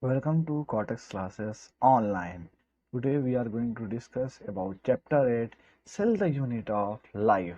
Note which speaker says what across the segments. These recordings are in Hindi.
Speaker 1: Welcome to Cortex classes online. Today we are going to discuss about chapter 8 Cell the unit of life.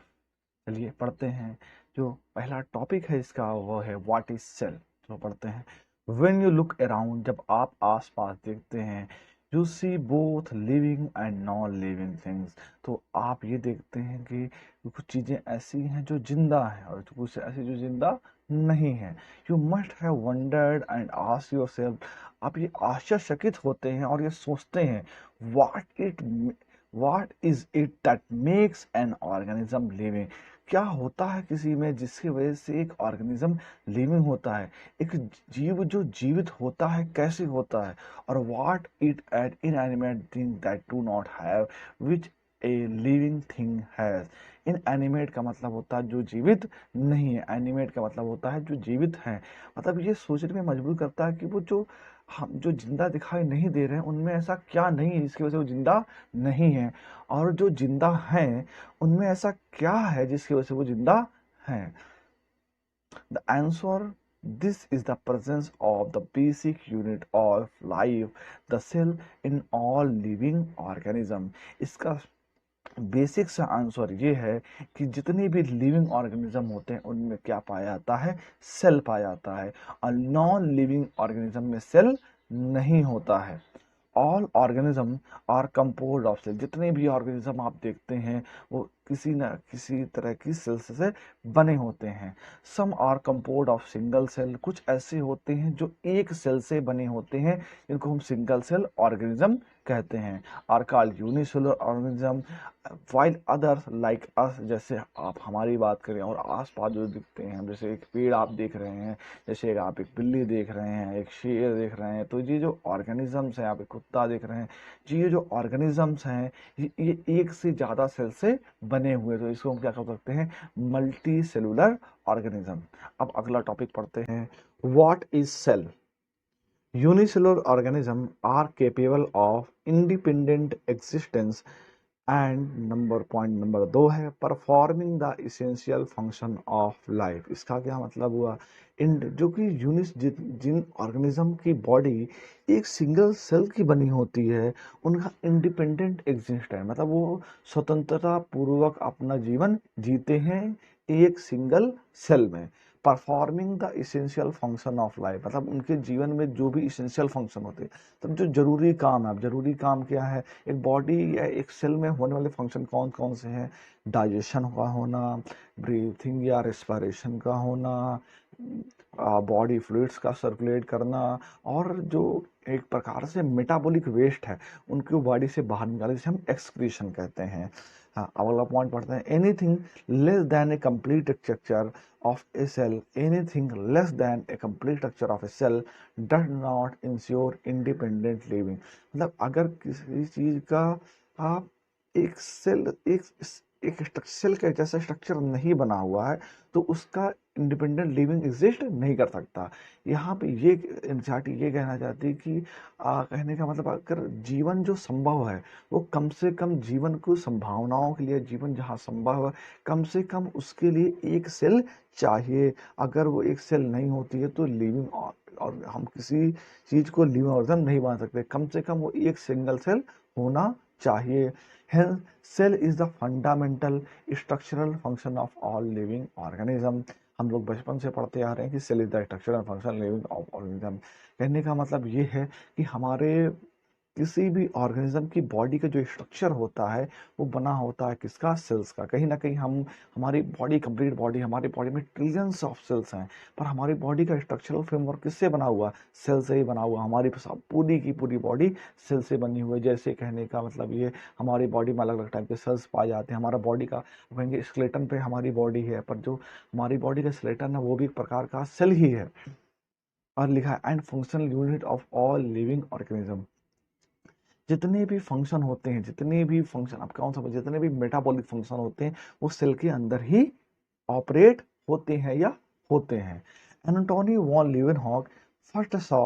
Speaker 1: चलिए पढ़ते हैं। जो पहला टॉपिक है इसका वो है व्हाट इज सेल। तो पढ़ते हैं। When you look around, जब आप आसपास देखते हैं, you see both living and non living things। तो आप ये देखते हैं कि कुछ चीजें ऐसी हैं जो जिंदा हैं और कुछ ऐसी जो जिंदा नहीं है। You must have wondered and asked yourself, आप ये आश्चर्यचकित होते हैं और ये सोचते हैं, what is it that makes an organism living। क्या होता है किसी में जिसकी वजह से एक ऑर्गेनिज्म लिविंग होता है, एक जीव जो जीवित होता है कैसे होता है। और what it at inanimate thing that do not have which a living thing has. Inanimate का मतलब होता है जो जीवित नहीं है, एनिमेट का मतलब होता है जो जीवित है। मतलब ये सोचने में मजबूर करता है कि वो जो हम जो जिंदा दिखाई नहीं दे रहे हैं उनमें ऐसा क्या नहीं है जिसकी वजह से वो जिंदा नहीं है, और जो जिंदा हैं उनमें ऐसा क्या है जिसकी वजह से वो जिंदा हैं। The answer this is the presence of the basic unit of life, the cell, in all living organism. इसका बेसिक सा आंसर ये है कि जितने भी लिविंग ऑर्गेनिज्म होते हैं उनमें क्या पाया जाता है, सेल पाया जाता है। और नॉन लिविंग ऑर्गेनिज्म में सेल नहीं होता है। All organism are composed of cell. जितने भी ऑर्गेनिज्म आप देखते हैं वो किसी न किसी तरह की सेल्स से बने होते हैं। Some are composed of single cell. कुछ ऐसे होते हैं जो एक सेल से बने होते हैं, जिनको हम सिंगल सेल ऑर्गेनिज्म कहते हैं। Are called unicellular organism, while others like us, जैसे आप हमारी बात करें और आसपास जो दिखते हैं, जैसे एक पेड़ आप देख रहे हैं, जैसे आप एक बिल्ली देख रहे हैं, एक शेर देख रहे हैं, तो ये जो ऑर्गेनिजम्स हैं, आप एक कुत्ता देख रहे हैं, जी ये जो ऑर्गेनिजम्स हैं ये एक से ज़्यादा सेल से बने हुए, तो इसको हम क्या कह सकते हैं, मल्टी सेलुलर ऑर्गेनिज्म। अब अगला टॉपिक पढ़ते हैं, what is cell. Unicellular organisms are capable of independent existence and point number 2 है performing the essential function of life. इसका क्या मतलब हुआ, इन जो कि यूनिस जिन ऑर्गेनिज्म की बॉडी एक सिंगल सेल की बनी होती है उनका इंडिपेंडेंट एग्जिस्ट है, मतलब वो स्वतंत्रता पूर्वक अपना जीवन जीते हैं एक सिंगल सेल में। Performing the essential function of life, मतलब उनके जीवन में जो भी इसेंशियल फंक्शन होते हैं, तब जो जरूरी काम है। अब जरूरी काम क्या है, एक बॉडी या एक सेल में होने वाले फंक्शन कौन कौन से हैं, डाइजेशन का होना, ब्रीथिंग या रेस्पिरेशन का होना, बॉडी फ्लूइड्स का सर्कुलेट करना, और जो एक प्रकार से मेटाबॉलिक वेस्ट है उनको बॉडी से बाहर निकालने जिसे हम एक्सक्रीशन कहते हैं। हाँ, अगला पॉइंट पढ़ते हैं, anything less than A complete structure of a cell, anything less than a complete structure of a cell does not ensure independent living। मतलब अगर किसी चीज का आप एक सेल एक सेल का जैसा स्ट्रक्चर नहीं बना हुआ है तो उसका इंडिपेंडेंट लिविंग एग्जिस्ट नहीं कर सकता। यहाँ पे ये एनसीईआरटी ये कहना चाहती है कि कहने का मतलब अगर जीवन जो संभव है वो कम से कम जीवन को संभावनाओं के लिए, जीवन जहाँ संभव है कम से कम उसके लिए एक सेल चाहिए। अगर वो एक सेल नहीं होती है तो लिविंग और हम किसी चीज को लिविंग ऑर्गेनिज्म नहीं बना सकते, कम से कम वो एक सिंगल सेल होना चाहिए। Hence, cell is the fundamental structural function of all living organism। हम लोग बचपन से पढ़ते आ रहे हैं कि cell is the structural function living organism. कहने का मतलब ये है कि हमारे किसी भी ऑर्गेनिज्म की बॉडी का जो स्ट्रक्चर होता है वो बना होता है किसका, सेल्स का। कहीं ना कहीं हम हमारी बॉडी, कंप्लीट बॉडी, हमारी बॉडी में ट्रिलियंस ऑफ सेल्स हैं, पर हमारी बॉडी का स्ट्रक्चरल फ्रेमवर्क किससे बना हुआ, सेल से ही बना हुआ। हमारी पूरी की पूरी बॉडी सेल से बनी हुई है। जैसे कहने का मतलब ये, हमारी बॉडी में अलग अलग टाइप के सेल्स पाए जाते हैं। हमारा बॉडी का कहेंगे स्केलेटन पे हमारी बॉडी है, पर जो हमारी बॉडी का स्केलेटन है वो भी एक प्रकार का सेल ही है। और लिखा है and functional unit of all living organism. जितने भी फंक्शन होते हैं, जितने भी फंक्शन आप कौन सा, जितने भी मेटाबॉलिक फंक्शन होते हैं वो सेल के अंदर ही ऑपरेट होते हैं या होते हैं। Antonie van Leeuwenhoek first saw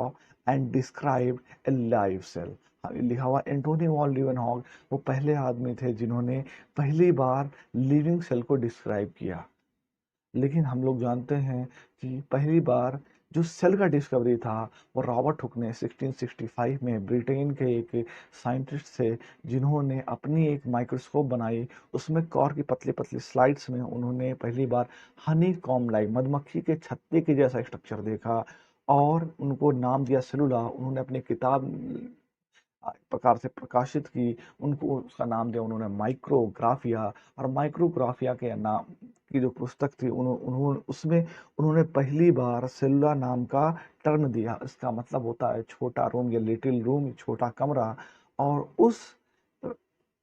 Speaker 1: and describe a live cell. लिखा हुआ एंटोनी वॉन लीवेनहॉक वो पहले आदमी थे जिन्होंने पहली बार लिविंग सेल को डिस्क्राइब किया। लेकिन हम लोग जानते हैं कि पहली बार जो सेल का डिस्कवरी था वो रॉबर्ट हुक ने 1665 में ब्रिटेन के एक साइंटिस्ट थे, जिन्होंने अपनी एक माइक्रोस्कोप बनाई। उसमें कॉर की पतली पतली स्लाइड्स में उन्होंने पहली बार हनी कॉम लाइक मधुमक्खी के छत्ते के जैसा स्ट्रक्चर देखा और उनको नाम दिया सेलुला। उन्होंने अपनी किताब प्रकार से प्रकाशित की, उनको उसका नाम दिया उन्होंने माइक्रोग्राफिया। और माइक्रोग्राफिया के नाम की जो पुस्तक थी उन्होंने उसमें उन्होंने पहली बार सेलुला नाम का टर्म दिया। इसका मतलब होता है छोटा रूम या लिटिल रूम, छोटा कमरा। और उस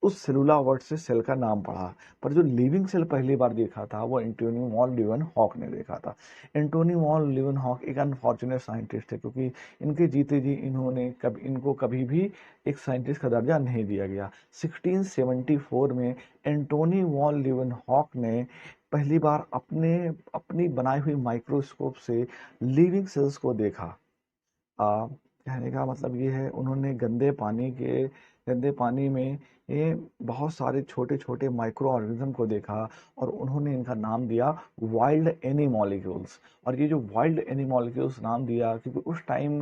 Speaker 1: सेलुला वर्ड से सेल का नाम पड़ा। पर जो लिविंग सेल पहली बार देखा था वो एंटोनी वॉन लीeuwenhoek ने देखा था। एंटोनी वॉन लीeuwenhoek एक अनफॉर्चुनेट साइंटिस्ट थे, क्योंकि इनके जीते जी इनको कभी भी एक साइंटिस्ट का दर्जा नहीं दिया गया। 1674 में एंटोनी वॉन लीeuwenhoek ने पहली बार अपनी बनाई हुई माइक्रोस्कोप से लिविंग सेल्स को देखा। कहने का मतलब ये है, उन्होंने गंदे पानी में ये बहुत सारे छोटे छोटे माइक्रो ऑर्गेनिज्म को देखा और उन्होंने इनका नाम दिया वाइल्ड एनीमॉलिक्यूल्स। और ये जो वाइल्ड एनीमॉलिक्यूल्स नाम दिया, क्योंकि उस टाइम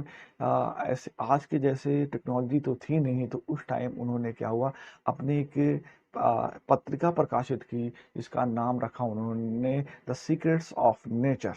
Speaker 1: ऐसे आज के जैसे टेक्नोलॉजी तो थी नहीं, तो उस टाइम उन्होंने क्या हुआ, अपनी एक पत्रिका प्रकाशित की जिसका नाम रखा उन्होंने द सीक्रेट्स ऑफ नेचर।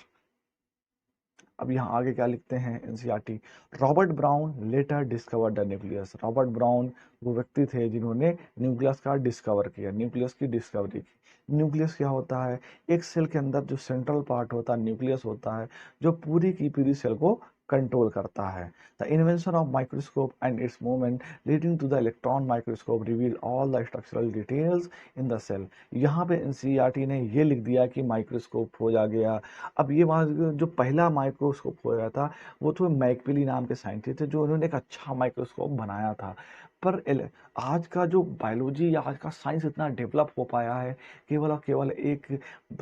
Speaker 1: अब यहाँ आगे क्या लिखते हैं NCERT. Robert Brown later discovered the nucleus. Robert Brown वो व्यक्ति थे जिन्होंने न्यूक्लियस का डिस्कवर किया, न्यूक्लियस की डिस्कवरी की। न्यूक्लियस क्या होता है? एक सेल के अंदर जो सेंट्रल पार्ट होता है न्यूक्लियस होता है, जो पूरी की पूरी सेल को कंट्रोल करता है। The invention of microscope and its movement leading to the electron microscope reveal all the structural details in the cell. यहाँ पे एनसीईआरटी ने ये लिख दिया कि माइक्रोस्कोप हो जा गया। अब ये वहाँ जो पहला माइक्रोस्कोप हो गया था वो तो मैकपिली नाम के साइंटिस्ट थे, जो उन्होंने एक अच्छा माइक्रोस्कोप बनाया था। पर आज का जो बायोलॉजी या आज का साइंस इतना डेवलप हो पाया है केवल और केवल एक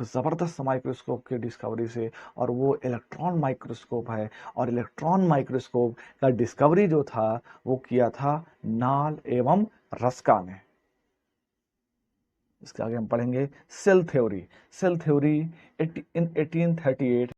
Speaker 1: ज़बरदस्त माइक्रोस्कोप की डिस्कवरी से, और वो इलेक्ट्रॉन माइक्रोस्कोप है। और इलेक्ट्रॉन माइक्रोस्कोप का डिस्कवरी जो था वो किया था नाल एवं रस्का ने। इसके आगे हम पढ़ेंगे सेल थ्योरी। सेल थ्योरी इन 1838